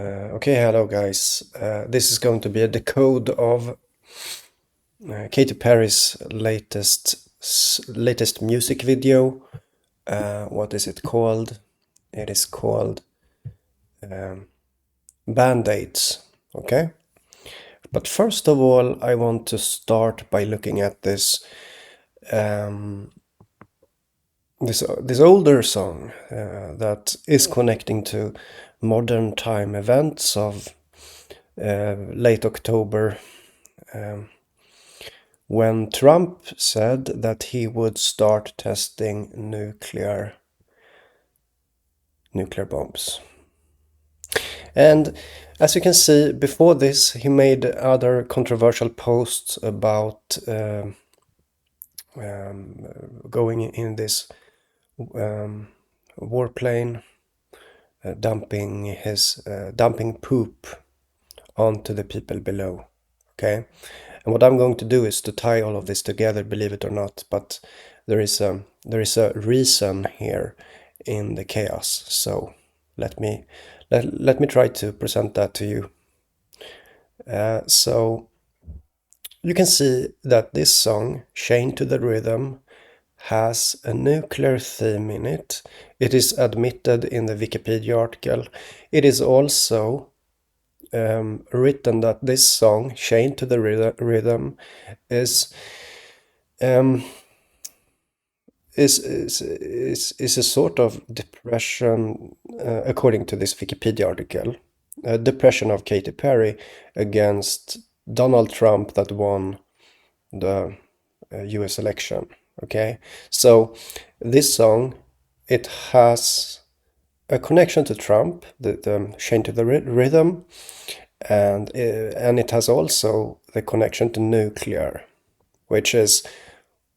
Okay, hello guys. This is going to be a decode of Katy Perry's latest music video. What is it called? It is called Bandaids. Okay, but first of all, I want to start by looking at this this older song that is connecting to modern time events of late October, when Trump said that he would start testing nuclear bombs. And as you can see, before this, he made other controversial posts about going in this warplane, dumping poop onto the people below. Okay, and what I'm going to do is to tie all of this together, believe it or not. But there is a reason here in the chaos. So let me try to present that to you. So you can see that this song, Chained to the Rhythm, has a nuclear theme in it. It is admitted in the Wikipedia article. It is also written that this song, Chained to the Rhythm, is a sort of depression, according to this Wikipedia article, a depression of Katy Perry against Donald Trump that won the US election. Okay, so this song, it has a connection to Trump, the Chained to the Rhythm, and it has also the connection to nuclear, which is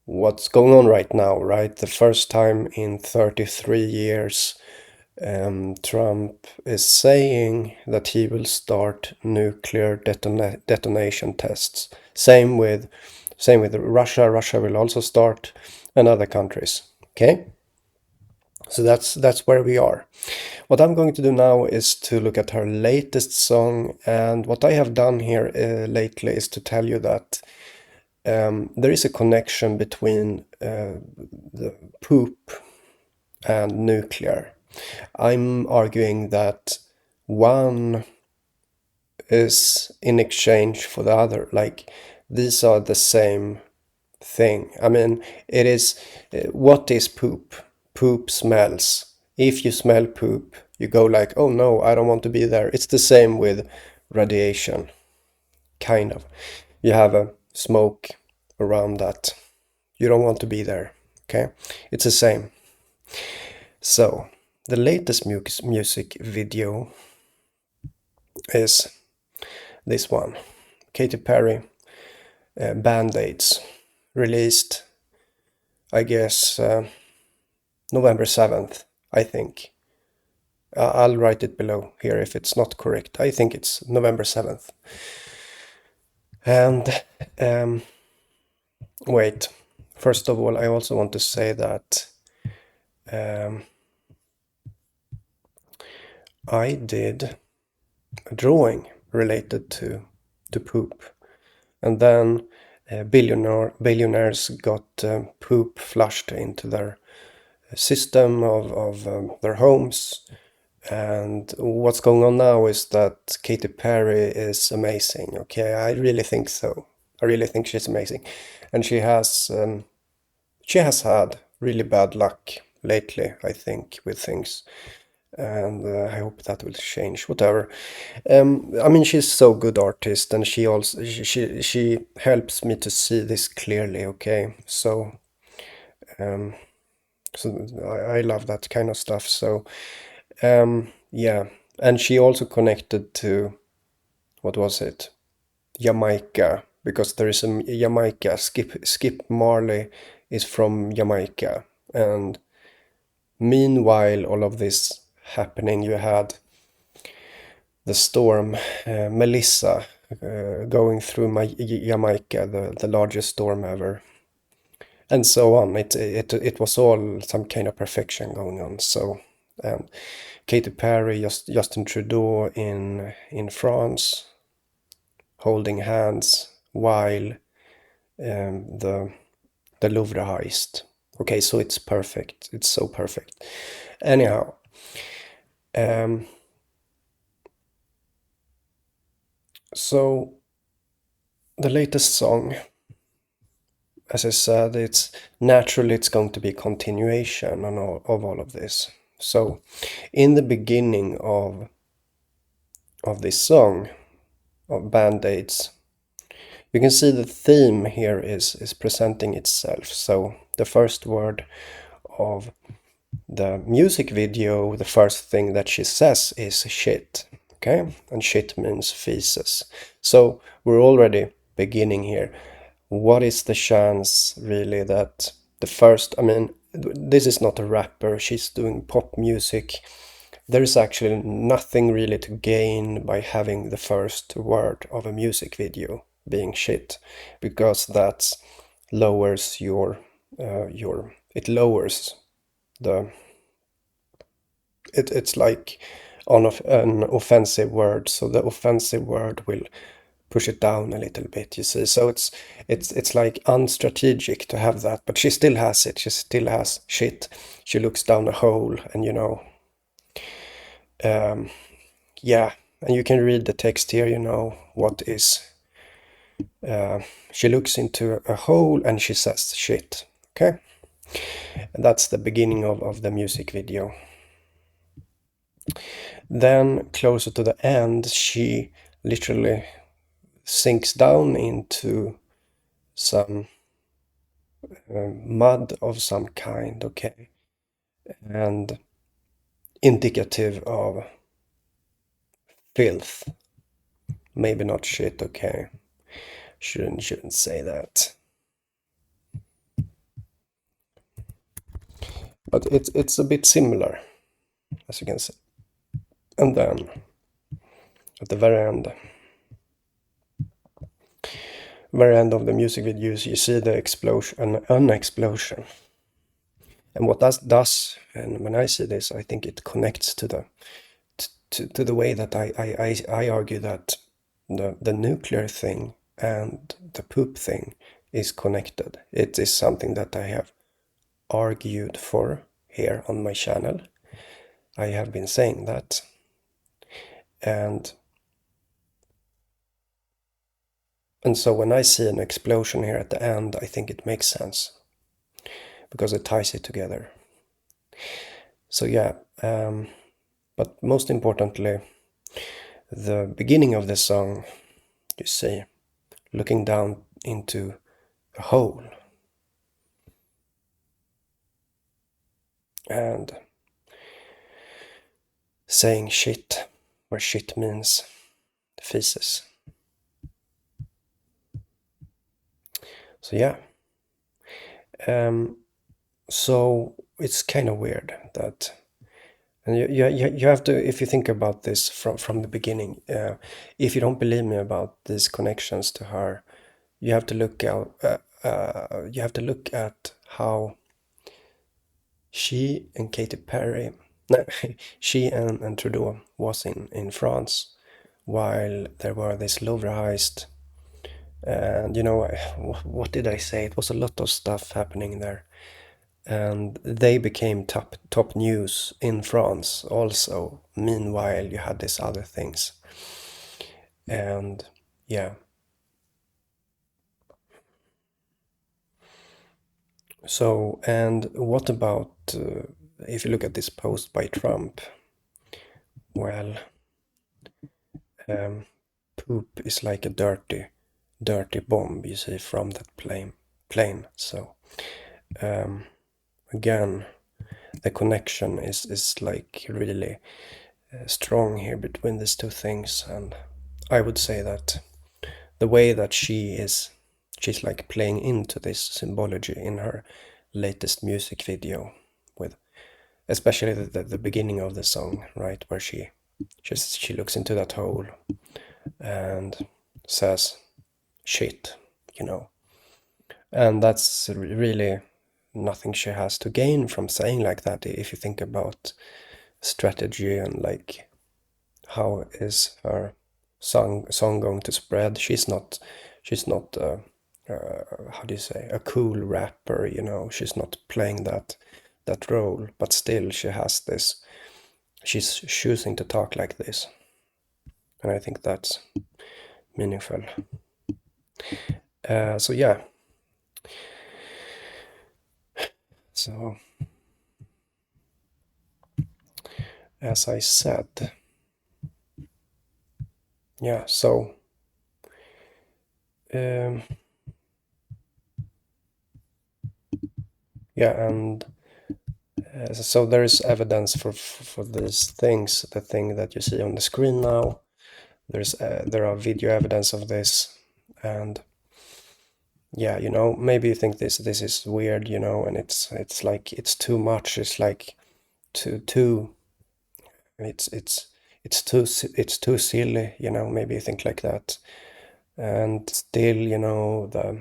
what's going on right now, right? The first time in 33 years, Trump is saying that he will start nuclear detonation tests. Same with Russia. Russia will also start, and other countries. Okay, so that's where we are. What I'm going to do now is to look at her latest song, and what I have done here lately is to tell you that there is a connection between the poop and nuclear. I'm arguing that one is in exchange for the other, like these are the same thing. I mean, it is, what is poop? Poop smells. If you smell poop, you go like, oh no, I don't want to be there. It's the same with radiation, kind of. You have a smoke around that. You don't want to be there, okay? It's the same. So, the latest music video is this one. Katy Perry Bandaids, released, I guess, November 7th, I think. I'll write it below here if it's not correct. I think it's November 7th. And wait, first of all, I also want to say that I did a drawing related to poop, and then billionaires got poop flushed into their system of their homes. And what's going on now is that Katy Perry is amazing. Okay, I really think so. I really think she's amazing, and she has had really bad luck lately, I think, with things. And I hope that will change. Whatever. I mean, she's so good artist, and she also she helps me to see this clearly. Okay, so I love that kind of stuff. So yeah, and she also connected to, what was it? Jamaica, because there is a Jamaica. Skip Marley is from Jamaica, and meanwhile all of this happening, you had the storm Melissa going through Jamaica, the largest storm ever, and so on. It was all some kind of perfection going on. So And Katy Perry, Justin Trudeau in France, holding hands while the Louvre heist. Okay, so it's perfect. It's so perfect. Anyhow, so the latest song, as I said, it's naturally it's going to be continuation on of all of this. So in the beginning of this song of Bandaids, you can see the theme here is presenting itself. So the first word of the music video, the first thing that she says is shit. Okay, and shit means feces. So we're already beginning here. What is the chance really that the first, I mean, this is not a rapper, she's doing pop music. There is actually nothing really to gain by having the first word of a music video being shit, because that lowers it lowers the it's like on an offensive word, so the offensive word will push it down a little bit, you see. So it's like unstrategic to have that, but she still has it. She still has shit. She looks down a hole, and yeah, and you can read the text here, what is. She looks into a hole and she says shit. Okay, and that's the beginning of the music video. Then closer to the end, she literally sinks down into some mud of some kind, okay, and indicative of filth. Maybe not shit, okay. Shouldn't say that. But it's a bit similar, as you can see. And then at the very end of the music video, you see the explosion, an explosion. And what that does, and when I see this, I think it connects to the way that I argue that the nuclear thing and the poop thing is connected. It is something that I have argued for here on my channel. I have been saying that. And so when I see an explosion here at the end, I think it makes sense, because it ties it together. So yeah, but most importantly, the beginning of the song, you see, looking down into a hole. And saying shit, where shit means feces. So yeah. So it's kind of weird that, and you have to, if you think about this from the beginning, if you don't believe me about these connections to her, you have to look at how she and Katy Perry, no, she and Trudeau was in France while there were this Louvre heist. And what did I say? It was a lot of stuff happening there. And they became top news in France also. Meanwhile, you had these other things. And yeah. So, and what about if you look at this post by Trump? Well, poop is like a dirty bomb, you see, from that plane. So again, the connection is like really strong here between these two things. And I would say that the way that she's like playing into this symbology in her latest music video, with especially the beginning of the song, right, where she looks into that hole and says shit, and that's really nothing she has to gain from saying like that, if you think about strategy and like how is her song going to spread. She's not how do you say, a cool rapper, you know. She's not playing that role, but still she has this, she's choosing to talk like this, and I think that's meaningful. So yeah, so as I said, yeah, so yeah, and so there is evidence for these things. The thing that you see on the screen now, there are video evidence of this, and yeah, you know, maybe you think this is weird, you know, and it's like it's too much. It's like too it's it's too silly, you know. Maybe you think like that, and still, you know, the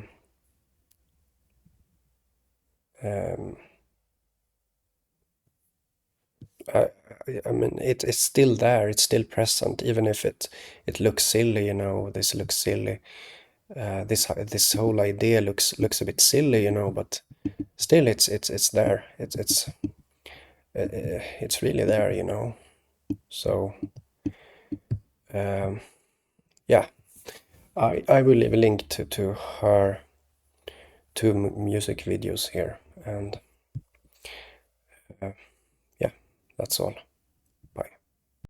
um, I, I mean, it's still there. It's still present, even if it looks silly. You know, this looks silly. This whole idea looks a bit silly, you know, but still, it's there. It's really there, you know. So yeah, I will leave a link to her two music videos here, and yeah, that's all.